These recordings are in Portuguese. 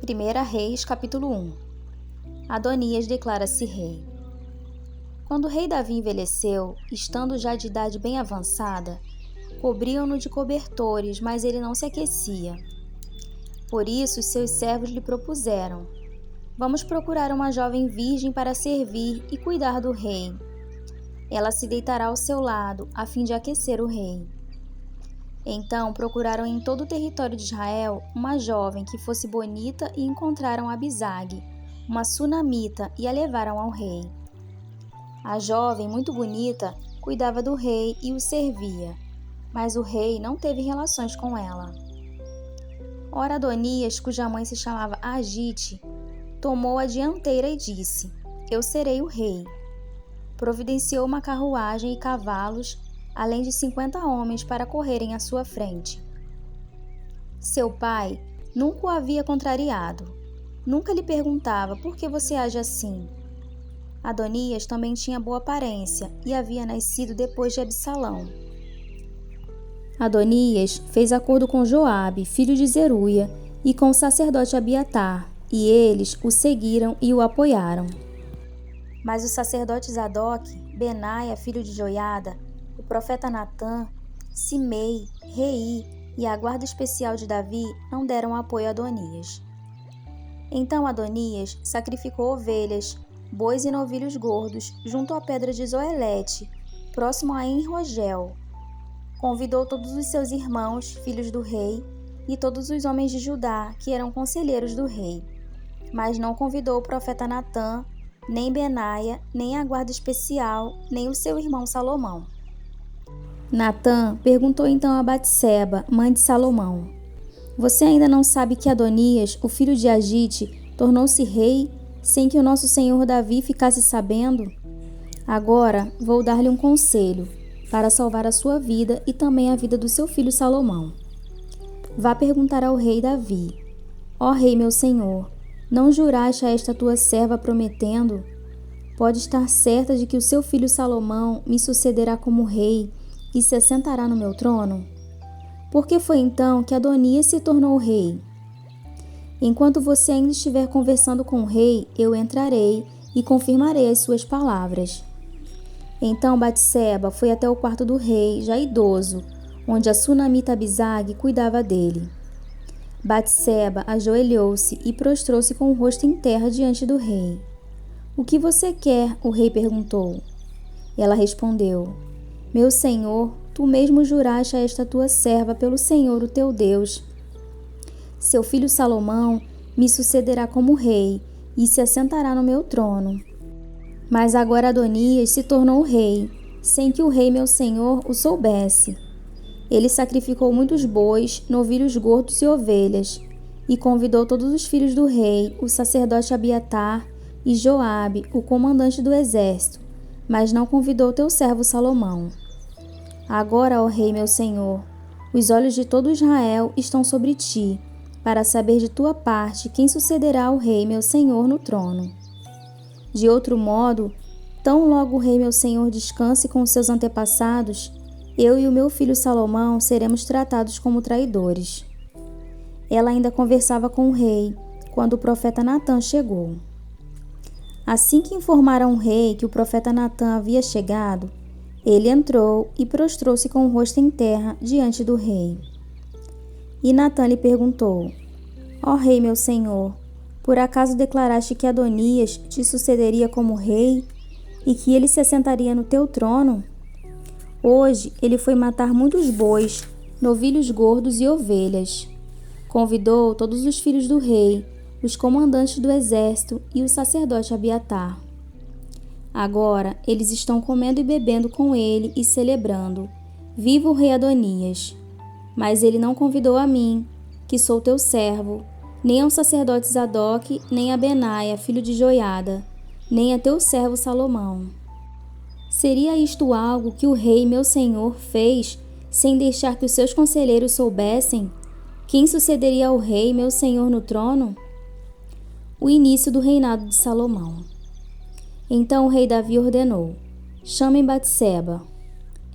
1 Reis, capítulo 1. Adonias declara-se rei. Quando o rei Davi envelheceu, estando já de idade bem avançada, cobriam-no de cobertores, mas ele não se aquecia. Por isso os seus servos lhe propuseram: vamos procurar uma jovem virgem para servir e cuidar do rei. Ela se deitará ao seu lado, a fim de aquecer o rei. Então procuraram em todo o território de Israel uma jovem que fosse bonita e encontraram Abisag, uma sunamita, e a levaram ao rei. A jovem, muito bonita, cuidava do rei e o servia, mas o rei não teve relações com ela. Ora, Adonias, cuja mãe se chamava Agite, tomou a dianteira e disse: eu serei o rei. Providenciou uma carruagem e cavalos, além de 50 homens para correrem à sua frente. Seu pai nunca o havia contrariado. Nunca lhe perguntava: por que você age assim? Adonias também tinha boa aparência e havia nascido depois de Absalão. Adonias fez acordo com Joabe, filho de Zeruia, e com o sacerdote Abiatar, e eles o seguiram e o apoiaram. Mas os sacerdotes Zadoque, Benaia, filho de Joiada, o profeta Natã, Simei, Rei e a guarda especial de Davi não deram apoio a Adonias. Então Adonias sacrificou ovelhas, bois e novilhos gordos junto à pedra de Zoelete, próximo a En-Rogel. Convidou todos os seus irmãos, filhos do rei, e todos os homens de Judá, que eram conselheiros do rei. Mas não convidou o profeta Natã, nem Benaia, nem a guarda especial, nem o seu irmão Salomão. Natã perguntou então a Batseba, mãe de Salomão: você ainda não sabe que Adonias, o filho de Agite, tornou-se rei, sem que o nosso senhor Davi ficasse sabendo? Agora vou dar-lhe um conselho, para salvar a sua vida e também a vida do seu filho Salomão. Vá perguntar ao rei Davi: ó rei meu senhor, não juraste a esta tua serva prometendo? Pode estar certa de que o seu filho Salomão me sucederá como rei e se assentará no meu trono? Por que foi então que Adonias se tornou rei? Enquanto você ainda estiver conversando com o rei, eu entrarei e confirmarei as suas palavras. Então Batseba foi até o quarto do rei, já idoso, onde a sunamita Abisag cuidava dele. Batseba ajoelhou-se e prostrou-se com o rosto em terra diante do rei. O que você quer? O rei perguntou. Ela respondeu: meu senhor, tu mesmo juraste a esta tua serva pelo Senhor, o teu Deus. Seu filho Salomão me sucederá como rei e se assentará no meu trono. Mas agora Adonias se tornou rei, sem que o rei meu senhor o soubesse. Ele sacrificou muitos bois, novilhos gordos e ovelhas, e convidou todos os filhos do rei, o sacerdote Abiatar e Joabe, o comandante do exército, mas não convidou teu servo Salomão. Agora, ó rei meu senhor, os olhos de todo Israel estão sobre ti, para saber de tua parte quem sucederá ao rei meu senhor no trono. De outro modo, tão logo o rei meu senhor descanse com os seus antepassados, eu e o meu filho Salomão seremos tratados como traidores. Ela ainda conversava com o rei, quando o profeta Natã chegou. Assim que informaram o rei que o profeta Natã havia chegado, ele entrou e prostrou-se com o rosto em terra diante do rei. E Natã lhe perguntou: ó rei meu senhor, por acaso declaraste que Adonias te sucederia como rei e que ele se assentaria no teu trono? Hoje ele foi matar muitos bois, novilhos gordos e ovelhas. Convidou todos os filhos do rei, os comandantes do exército e o sacerdote Abiatar. Agora eles estão comendo e bebendo com ele e celebrando: viva o rei Adonias! Mas ele não convidou a mim, que sou teu servo, nem ao sacerdote Zadoque, nem a Benaia, filho de Joiada, nem a teu servo Salomão. Seria isto algo que o rei meu senhor fez, sem deixar que os seus conselheiros soubessem? Quem sucederia ao rei meu senhor no trono? O início do reinado de Salomão. Então o rei Davi ordenou: chamem Batseba.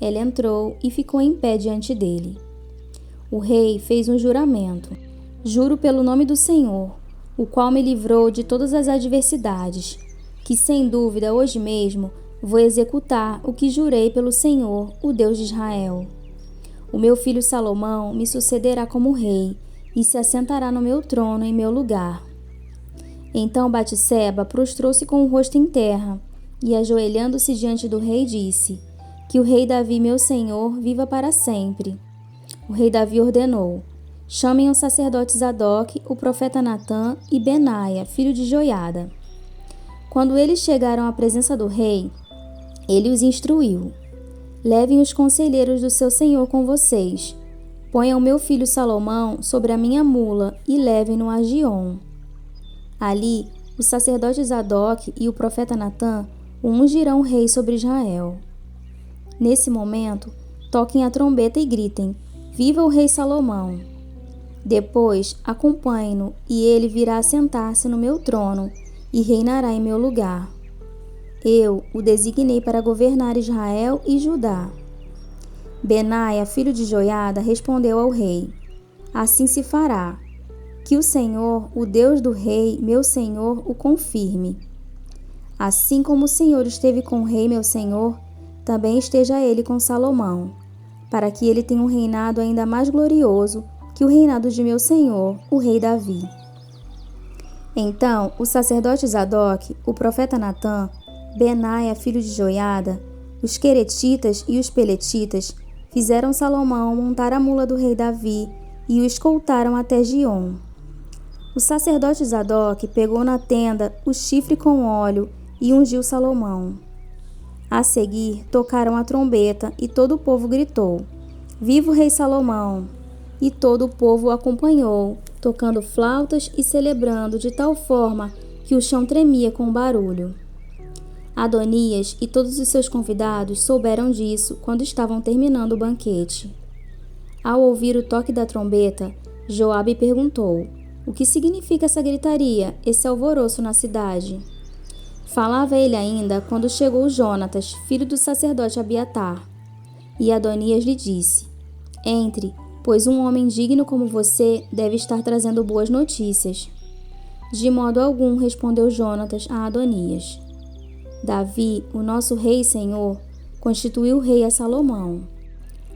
Ela entrou e ficou em pé diante dele. O rei fez um juramento: juro pelo nome do Senhor, o qual me livrou de todas as adversidades, que sem dúvida hoje mesmo vou executar o que jurei pelo Senhor, o Deus de Israel. O meu filho Salomão me sucederá como rei e se assentará no meu trono em meu lugar. Então Batseba prostrou-se com o rosto em terra e, ajoelhando-se diante do rei, disse: Que o rei Davi, meu senhor, viva para sempre. O rei Davi ordenou: Chamem os sacerdotes Zadok, o profeta Natã e Benaia, filho de Joiada. Quando eles chegaram à presença do rei, ele os instruiu: Levem os conselheiros do seu senhor com vocês. Ponham meu filho Salomão sobre a minha mula e levem-no a Giom. Ali, o sacerdote Zadok e o profeta Natã o ungirão rei sobre Israel. Nesse momento, toquem a trombeta e gritem: Viva o rei Salomão! Depois, acompanhem-no e ele virá sentar-se no meu trono e reinará em meu lugar. Eu o designei para governar Israel e Judá. Benaia, filho de Joiada, respondeu ao rei: Assim se fará. Que o Senhor, o Deus do rei, meu senhor, o confirme. Assim como o Senhor esteve com o rei, meu senhor, também esteja ele com Salomão, para que ele tenha um reinado ainda mais glorioso que o reinado de meu senhor, o rei Davi. Então, o sacerdote Zadok, o profeta Natã, Benaia, filho de Joiada, os queretitas e os peletitas fizeram Salomão montar a mula do rei Davi e o escoltaram até Giom. O sacerdote Zadok pegou na tenda o chifre com óleo e ungiu Salomão. A seguir, tocaram a trombeta e todo o povo gritou: Viva o rei Salomão! E todo o povo o acompanhou, tocando flautas e celebrando de tal forma que o chão tremia com o barulho. Adonias e todos os seus convidados souberam disso quando estavam terminando o banquete. Ao ouvir o toque da trombeta, Joabe perguntou: O que significa essa gritaria, esse alvoroço na cidade? Falava ele ainda quando chegou Jonatas, filho do sacerdote Abiatar. E Adonias lhe disse: Entre, pois um homem digno como você deve estar trazendo boas notícias. De modo algum, respondeu Jonatas a Adonias. Davi, o nosso rei e senhor, constituiu rei a Salomão.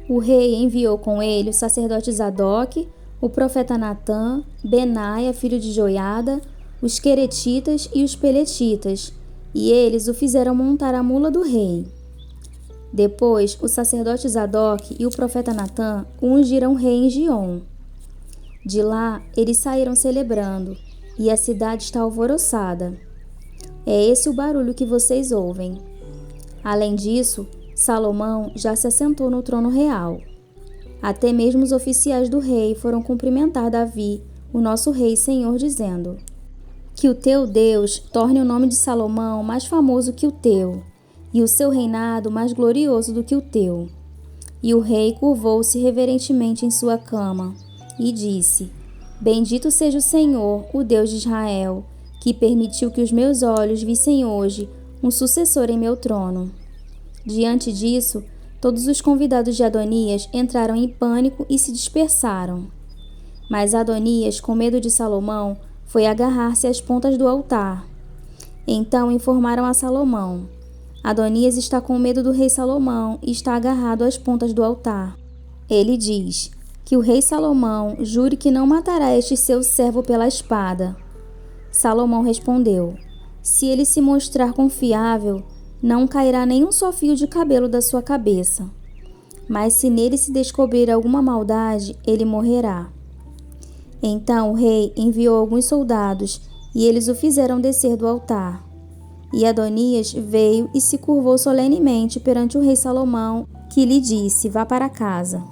O rei enviou com ele o sacerdote Zadok, o profeta Natã, Benaia, filho de Joiada, os queretitas e os peletitas, e eles o fizeram montar a mula do rei. Depois, o sacerdote Zadok e o profeta Natã o ungiram rei em Giom. De lá, eles saíram celebrando, e a cidade está alvoroçada. É esse o barulho que vocês ouvem. Além disso, Salomão já se assentou no trono real. Até mesmo os oficiais do rei foram cumprimentar Davi, o nosso rei e senhor, dizendo: Que o teu Deus torne o nome de Salomão mais famoso que o teu, e o seu reinado mais glorioso do que o teu. E o rei curvou-se reverentemente em sua cama e disse: Bendito seja o Senhor, o Deus de Israel, que permitiu que os meus olhos vissem hoje um sucessor em meu trono. Diante disso, todos os convidados de Adonias entraram em pânico e se dispersaram. Mas Adonias, com medo de Salomão, foi agarrar-se às pontas do altar. Então informaram a Salomão: Adonias está com medo do rei Salomão e está agarrado às pontas do altar. Ele diz: Que o rei Salomão jure que não matará este seu servo pela espada. Salomão respondeu: Se ele se mostrar confiável, não cairá nenhum só fio de cabelo da sua cabeça. Mas se nele se descobrir alguma maldade, ele morrerá. Então o rei enviou alguns soldados, e eles o fizeram descer do altar. E Adonias veio e se curvou solenemente perante o rei Salomão, que lhe disse: Vá para casa.